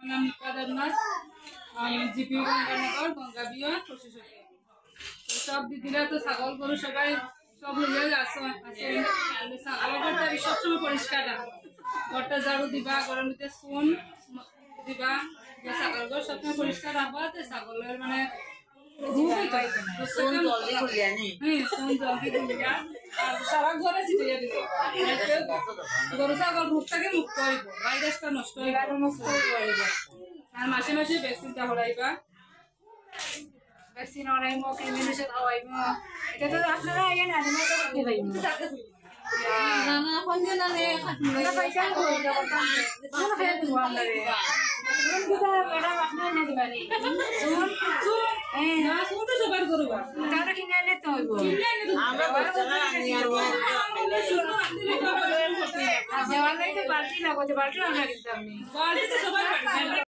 নাম নিকা দেবনাথ, আমি জিপি গঙ্গানগর, গঙ্গাবিয়া, প্রশাসকে। সব দিদিরা তো ছাগল গরু সবাই সব লইয়া আসে। ছাগল ঘরটা সবসময় পরিষ্কার রাখো, ঘরটা ঝাড়ু দিবা, ঘরের মধ্যে চুন দিবা, ছাগল ঘর সবসময় পরিষ্কার রাখবা। ছাগলের মানে সারা ঘরে ছিটিয়ে দিবে, গরু ছাগল রোগ থেকে মুক্ত হইব, ভাইরাসটা নষ্ট হইব, আর মাসে মাসে ভ্যাকসিনটা হরাইবা। ভ্যাকসিন হরাইব, ক্রিমিনেশন হওয়াইব। এটা তো আপনারা আইয়া না জানা তো করতে পাইব না না কোন দিন না না পয়সা কই দাও কোন খায় দিব আমরা রে কোন দিদা ম্যাডাম আপনারা না দিবানি শুন শুন না শুন তো সবার করবা তারা কিনে নে তো হইব আমরা বাচ্চারা আনি আর দেওয়াল নাই তো বালতি লাগো, বালতি আমরা কিনতাম নি, বালতি তো সবাই